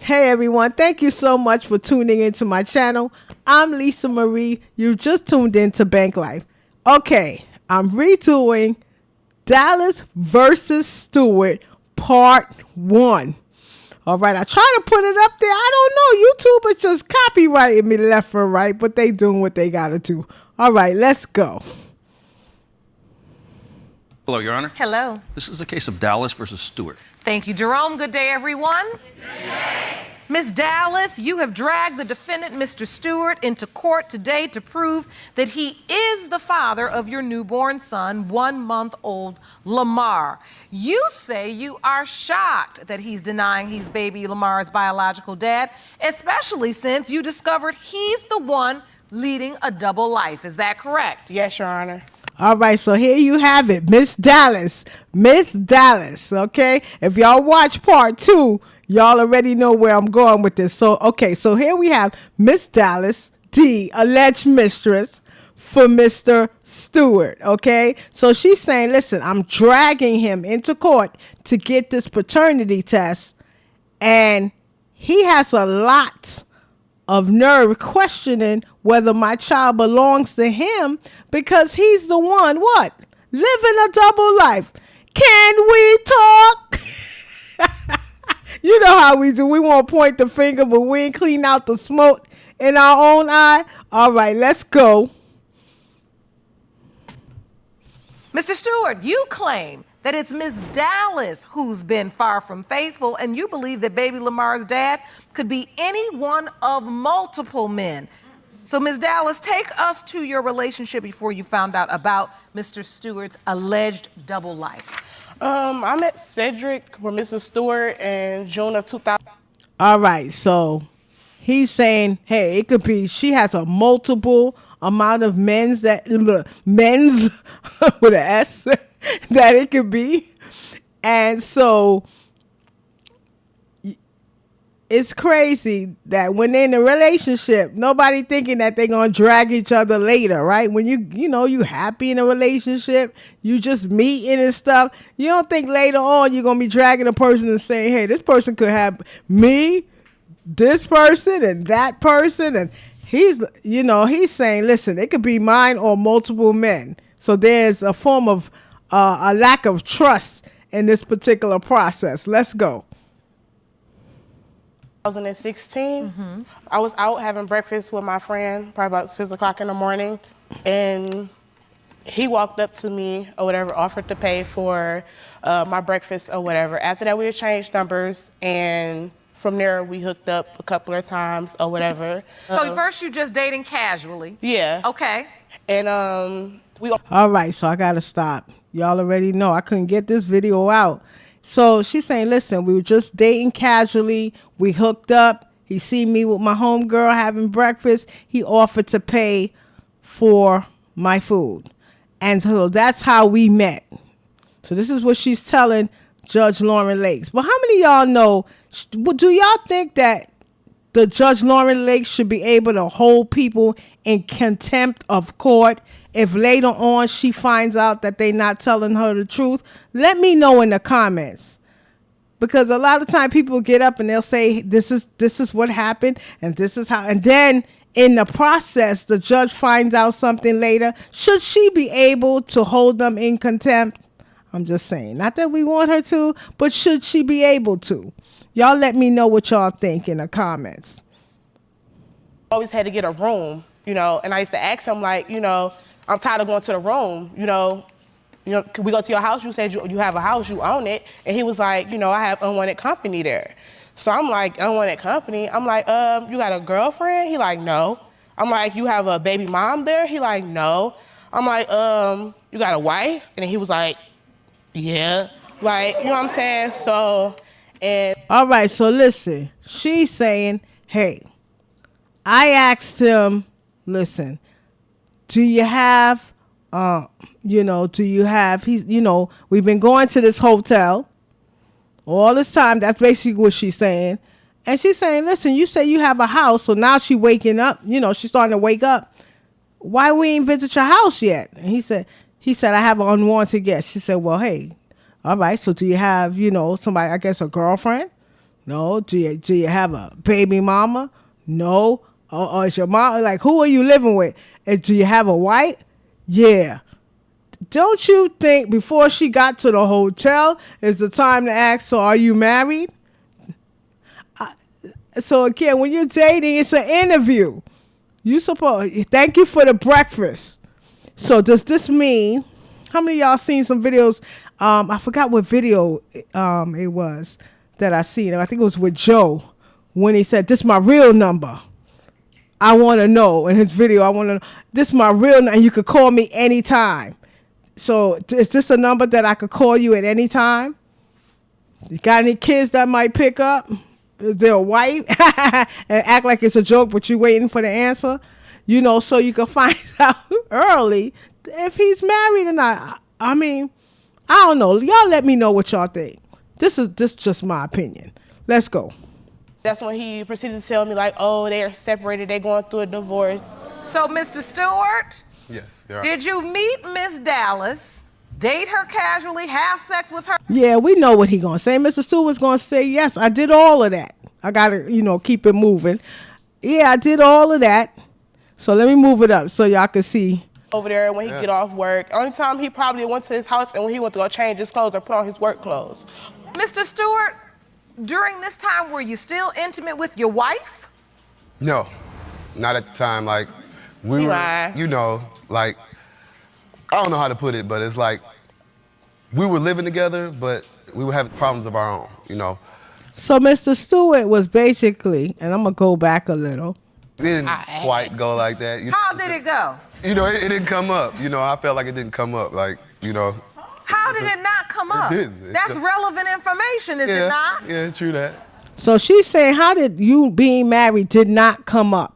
Hey everyone, thank you so much for tuning into my channel. I'm Lisa Marie. You just tuned into Bank Life. Okay, I'm redoing Dallas versus Stewart part 1. All right, I try to put it up there. I don't know. YouTube is just copyrighting me left and right, but they doing what they got to do. All right, let's go. Hello, Your Honor. Hello. This is a case of Dallas versus Stewart. Thank you, Jerome. Good day, everyone. Miss Dallas, you have dragged the defendant, Mr. Stewart, into court today to prove that he is the father of your newborn son, 1-month-old Lamar. You say you are shocked that he's denying he's baby Lamar's biological dad, especially since you discovered he's the one leading a double life. Is that correct? Yes, Your Honor. All right, so here you have it, Miss Dallas, okay? If y'all watch part 2, y'all already know where I'm going with this. So, okay, so here we have Miss Dallas, the alleged mistress for Mr. Stewart, okay? So she's saying, listen, I'm dragging him into court to get this paternity test, and he has a lot of nerve questioning whether my child belongs to him because he's the one, what? Living a double life. Can we talk? You know how we do. We won't point the finger, but we ain't clean out the smoke in our own eye. All right, let's go. Mr. Stewart, you claim that it's Miss Dallas who's been far from faithful, and you believe that baby Lamar's dad could be any one of multiple men. So, Ms. Dallas, take us to your relationship before you found out about Mr. Stewart's alleged double life. I met Cedric with Mr. Stewart in June of 2000. All right, so he's saying, hey, it could be she has a multiple amount of men's with an S that it could be. And so it's crazy that when they're in a relationship, nobody thinking that they're going to drag each other later, right? When you happy in a relationship, you just meeting and stuff. You don't think later on you're going to be dragging a person and saying, hey, this person could have me, this person, and that person. And he's saying, listen, it could be mine or multiple men. So there's a form of a lack of trust in this particular process. Let's go. 2016, I was out having breakfast with my friend, probably about 6 o'clock in the morning, and he walked up to me or whatever, offered to pay for my breakfast or whatever. After that, we exchanged numbers, and from there, we hooked up a couple of times or whatever. So first you just dating casually? Yeah. Okay. And All right, so I got to stop. Y'all already know I couldn't get this video out. So she's saying, listen, we were just dating casually. We hooked up. He seen me with my homegirl having breakfast. He offered to pay for my food. And so that's how we met. So this is what she's telling Judge Lauren Lakes. But how many of y'all know, do y'all think that the Judge Lauren Lakes should be able to hold people in contempt of court if later on she finds out that they're not telling her the truth? Let me know in the comments. Because a lot of time people get up and they'll say, this is what happened and this is how, and then in the process, the judge finds out something later. Should she be able to hold them in contempt? I'm just saying, not that we want her to, but should she be able to? Y'all let me know what y'all think in the comments. always had to get a room, and I used to ask him, like, I'm tired of going to the room, can we go to your house? You said you have a house, you own it. And he was like, I have unwanted company there. So I'm like, unwanted company? I'm like, you got a girlfriend? He like, no. I'm like, you have a baby mom there? He like, no. I'm like, you got a wife? And he was like, yeah. Like, you know what I'm saying? So, and. All right, so listen. She's saying, hey, I asked him, listen, do you have, we've been going to this hotel all this time. That's basically what she's saying. And she's saying, listen, you say you have a house. So now she's waking up, she's starting to wake up. Why we ain't visit your house yet? And he said, I have an unwanted guest. She said, well, hey, all right. So do you have, somebody, I guess a girlfriend? No. Do you have a baby mama? No. Or is your mom, like, who are you living with? And do you have a wife? Yeah. Don't you think before she got to the hotel is the time to ask, so are you married? So again, when you're dating, it's an interview. Thank you for the breakfast. So does this mean, how many of y'all seen some videos? I forgot what video it was that I seen. I think it was with Joe when he said, this is my real number. I want to know. In his video, I want to know. This is my real number, and you could call me anytime. So is this a number that I could call you at any time? You got any kids that might pick up? Is there a wife? And act like it's a joke, but you waiting for the answer? You know, so you can find out early if he's married or not. I mean, I don't know. Y'all let me know what y'all think. This is just my opinion. Let's go. That's when he proceeded to tell me, like, oh, they are separated, they're going through a divorce. So, Mr. Stewart? Yes. You're right. Did you meet Miss Dallas, date her casually, have sex with her? Yeah, we know what he gonna say. Mr. Stewart's gonna say, yes, I did all of that. I gotta, keep it moving. Yeah, I did all of that. So let me move it up so y'all can see. Over there when he get off work. Only time he probably went to his house and when he went to go change his clothes or put on his work clothes. Mr. Stewart, during this time, were you still intimate with your wife? No, not at the time. Like, we were, like, I don't know how to put it, but it's like, we were living together, but we were having problems of our own, So Mr. Stewart was basically, and I'm gonna go back a little. It didn't quite go like that. How did it go? It didn't come up. I felt like it didn't come up. Like, How did it not come up? That's relevant information, is it not? Yeah, true that. So she's saying, how did you being married did not come up?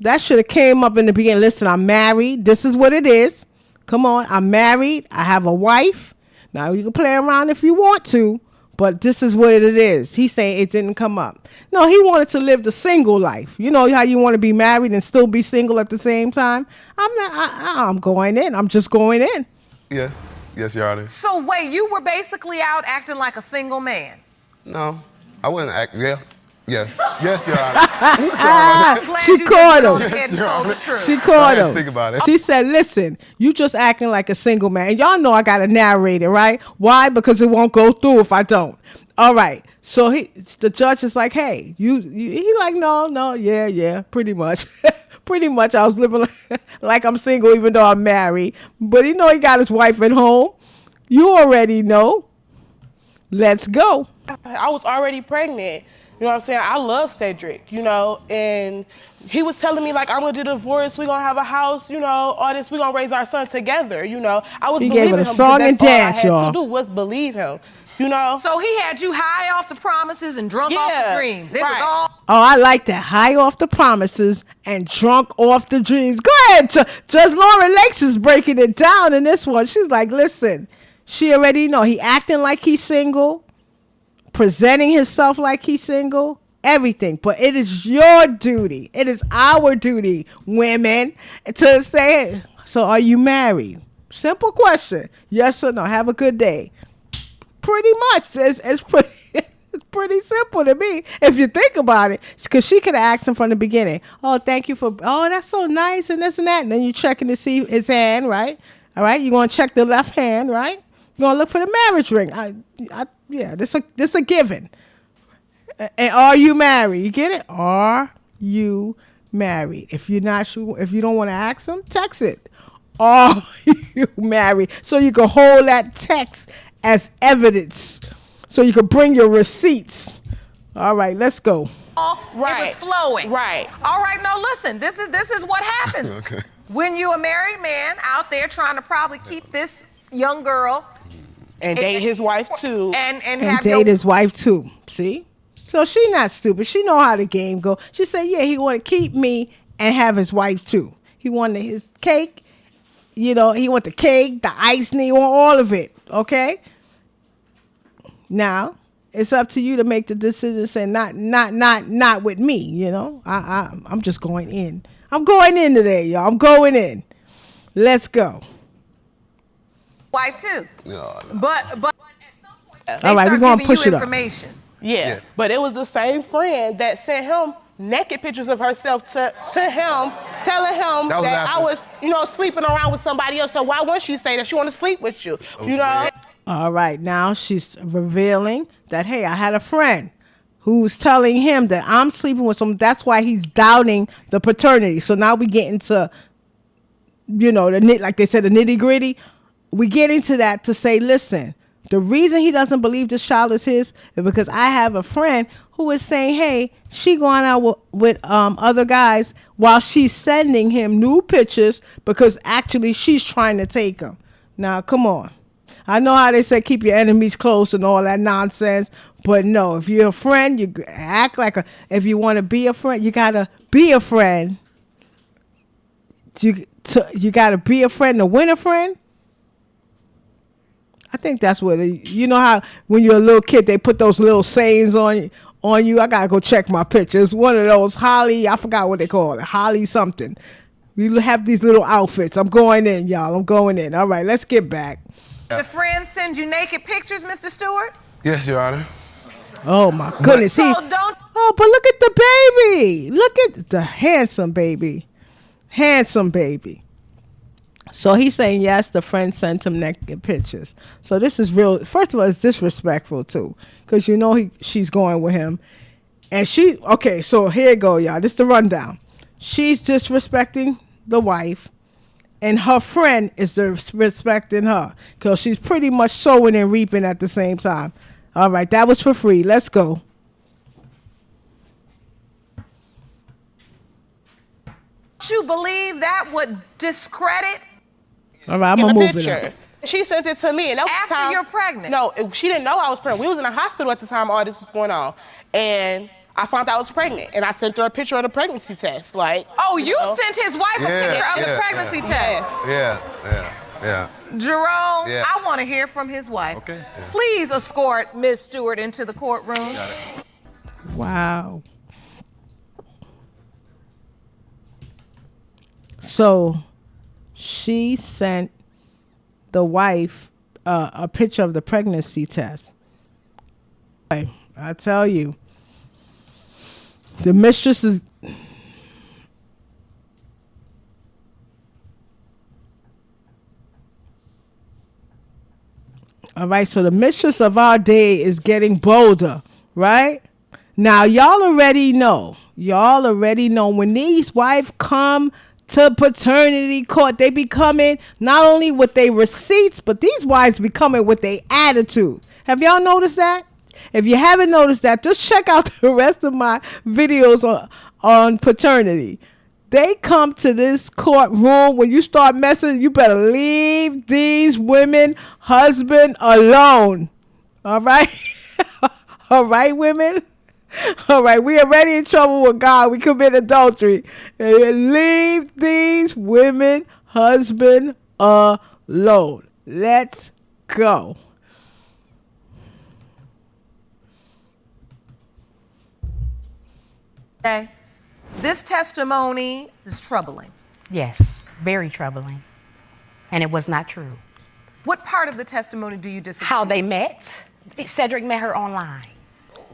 That should have came up in the beginning. Listen, I'm married. This is what it is. Come on, I'm married. I have a wife. Now, you can play around if you want to, but this is what it is. He's saying it didn't come up. No, he wanted to live the single life. You know how you want to be married and still be single at the same time? I'm going in. I'm just going in. Yes. Yes, Your Honor. So wait, you were basically out acting like a single man? No, I wouldn't act. Yeah. Yes. Yes, Your Honor. She caught him. Yes, She caught him. Think about it. She said, listen, you just acting like a single man. And y'all know I got to narrate it, right? Why? Because it won't go through if I don't. All right. So the judge is like, hey, he like, no, yeah, pretty much. Pretty much I was living like I'm single even though I'm married. But he got his wife at home. You already know. Let's go. I was already pregnant. You know what I'm saying? I love Cedric, and he was telling me, like, I'm going to do divorce, we're going to have a house, all this, we're going to raise our son together, I was believing him. He gave it a song and dance, y'all. All I had to do was believe him, So he had you high off the promises and drunk off the dreams. It was all... Oh, I like that. High off the promises and drunk off the dreams. Go ahead. Judge Lauren Lakes is breaking it down in this one. She's like, listen, she already know. He acting like he's single. Presenting himself like he's single, everything. But it is your duty. It is our duty, women, to say, so are you married? Simple question. Yes or no? Have a good day. Pretty much. It's pretty simple to me if you think about it. Because she could have asked him from the beginning, oh, thank you for, oh, that's so nice and this and that. And then you're checking to see his hand, right? All right. You're going to check the left hand, right? You're going to look for the marriage ring. Yeah, this a given. And are you married? You get it? Are you married? If you're not sure, if you don't want to ask them, text it. Are you married? So you can hold that text as evidence. So you can bring your receipts. All right, let's go. Right. It was flowing. Right. All right, no, listen, this is what happens. Okay. When you're a married man out there trying to probably keep this young girl and date his wife too, and date his wife too. See, so she not stupid. She know how the game go. She said, yeah, he want to keep me and have his wife too. He wanted his cake. He want the cake, the icing, he want all of it. Okay. Now it's up to you to make the decision. Say not with me. I'm just going in. I'm going in today, y'all. I'm going in. Let's go. Wife too. No. But at some point, all right, we're gonna push it up. Information. Yeah. But it was the same friend that sent him naked pictures of herself to him, telling him that I was, sleeping around with somebody else. So why wouldn't she say that she want to sleep with you? All right, now she's revealing that, hey, I had a friend who's telling him that I'm sleeping with someone. That's why he's doubting the paternity. So now we get into, like they said, the nitty gritty. We get into that to say, listen, the reason he doesn't believe this child is his is because I have a friend who is saying, hey, she going out with other guys while she's sending him new pictures because actually she's trying to take him. Now, come on. I know how they say keep your enemies close and all that nonsense, but no, if you're a friend, you act like if you want to be a friend, you got to be a friend. You got to be a friend to win a friend. I think that's what you know how when you're a little kid they put those little sayings on you. I gotta go check my pictures. One of those Holly, I forgot what they call it, Holly something. We have these little outfits. I'm going in, y'all. I'm going in. All right, let's get back. The friend send you naked pictures, Mr. Stewart? Yes, Your Honor. Oh my goodness. So don't. Oh, but look at the baby. Look at the handsome baby. Handsome baby. So he's saying, yes, the friend sent him naked pictures. So this is real. First of all, it's disrespectful, too. Because she's going with him. And okay, so here you go, y'all. This is the rundown. She's disrespecting the wife. And her friend is disrespecting her. Because she's pretty much sowing and reaping at the same time. All right, that was for free. Let's go. You believe that would discredit? All right, I'm going to move it up. She sent it to me. And after you're pregnant? No, she didn't know I was pregnant. We was in a hospital at the time all this was going on. And I found out I was pregnant. And I sent her a picture of the pregnancy test. Oh, you sent his wife a picture of the pregnancy test? Yeah. Jerome, I want to hear from his wife. Okay. Please escort Ms. Stewart into the courtroom. Got it. Wow. So she sent the wife a picture of the pregnancy test. I tell you, the mistress is... All right, so the mistress of our day is getting bolder, right? Now, y'all already know when these wives come to paternity court, they be coming not only with their receipts, but these wives be coming with their attitude. Have y'all noticed that? If you haven't noticed that, just check out the rest of my videos on paternity. They come to this courtroom. When you start messing, you better leave these women husband alone. All right? All right, women? All right, we already in trouble with God. We commit adultery. And leave these women husband alone. Let's go. Okay. This testimony is troubling. Yes, very troubling. And it was not true. What part of the testimony do you disagree? How they met. Cedric met her online.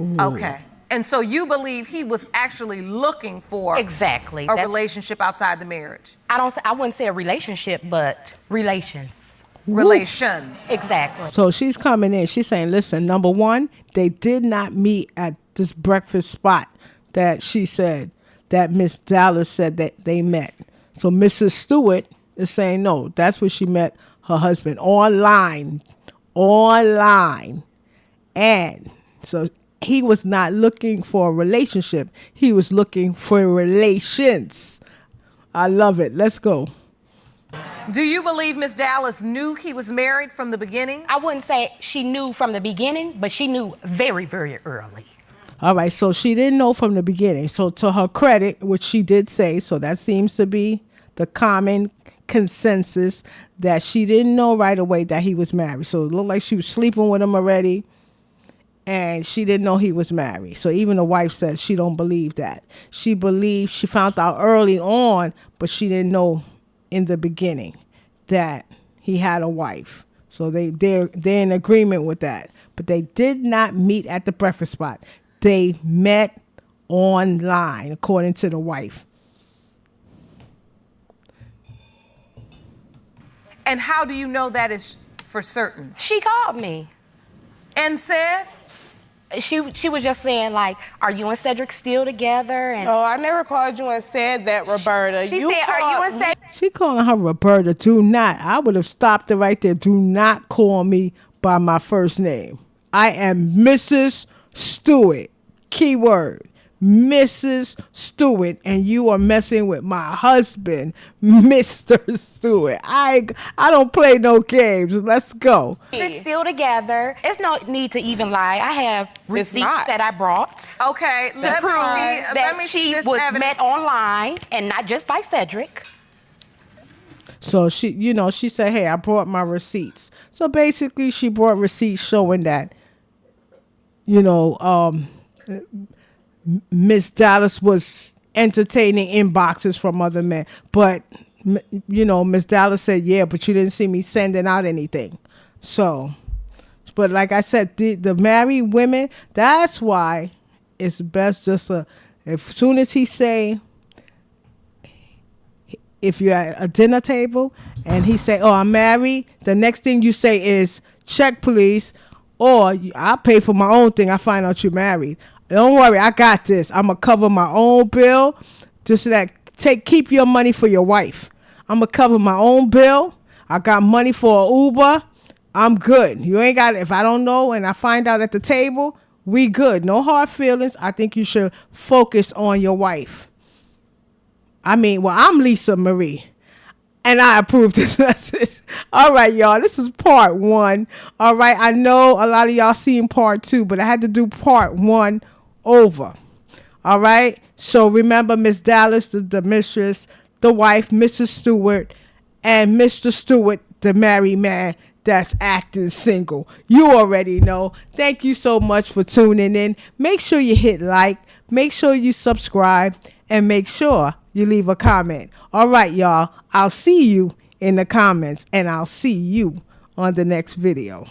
Ooh. Okay. And so you believe he was actually looking for exactly a relationship outside the marriage? I wouldn't say a relationship, but relations. Relations. Exactly. So she's coming in. She's saying, listen, number one, they did not meet at this breakfast spot that she said that Miss Dallas said that they met. So Mrs. Stewart is saying, no, that's where she met her husband online. And so he was not looking for a relationship. He was looking for relations. I love it. Let's go. Do you believe Miss Dallas knew he was married from the beginning? I wouldn't say she knew from the beginning, but she knew very, very early. All right, so she didn't know from the beginning. So to her credit, which she did say, so that seems to be the common consensus, that she didn't know right away that he was married. So it looked like she was sleeping with him already, and she didn't know he was married. So even the wife said she don't believe that. She believed she found out early on, but she didn't know in the beginning that he had a wife. So they're in agreement with that. but they did not meet at the breakfast spot. They met online, according to the wife. And how do you know that is for certain? She called me. And said? She was just saying, like, are you and Cedric still together? And Oh, I never called you and said that, Roberta. she said, are you and Cedric? She calling her Roberta. Do not. I would have stopped it right there. Do not call me by my first name. I am Mrs. Stewart. Keyword. Mrs. Stewart, and you are messing with my husband, Mr. Stewart. I don't play no games. Let's go. They're still together. There's no need to even lie. I have receipts not. that I brought. Okay, let Prove that me see she this was evidence. met online and not just by Cedric. So she said, hey, I brought my receipts. So basically she brought receipts showing that, Miss Dallas was entertaining inboxes from other men. But, Miss Dallas said, yeah, but you didn't see me sending out anything. So, but like I said, the married women, that's why it's best just as soon as he say, if you're at a dinner table and he say, oh, I'm married, the next thing you say is, check please, or I'll pay for my own thing. I find out you're married. Don't worry, I got this. I'm going to cover my own bill. Just that keep your money for your wife. I'm going to cover my own bill. I got money for an Uber. I'm good. You ain't got it. If I don't know and I find out at the table, we good. No hard feelings. I think you should focus on your wife. I'm Lisa Marie. And I approve this message. All right, y'all. This is part 1. All right. I know a lot of y'all seen part 2, but I had to do part 1 over. All right. So remember, Miss Dallas, the mistress, the wife, Mrs. Stewart, and Mr. Stewart, the married man that's acting single. You already know. Thank you so much for tuning in. Make sure you hit like. Make sure you subscribe. And make sure you leave a comment. All right, y'all. I'll see you in the comments. And I'll see you on the next video.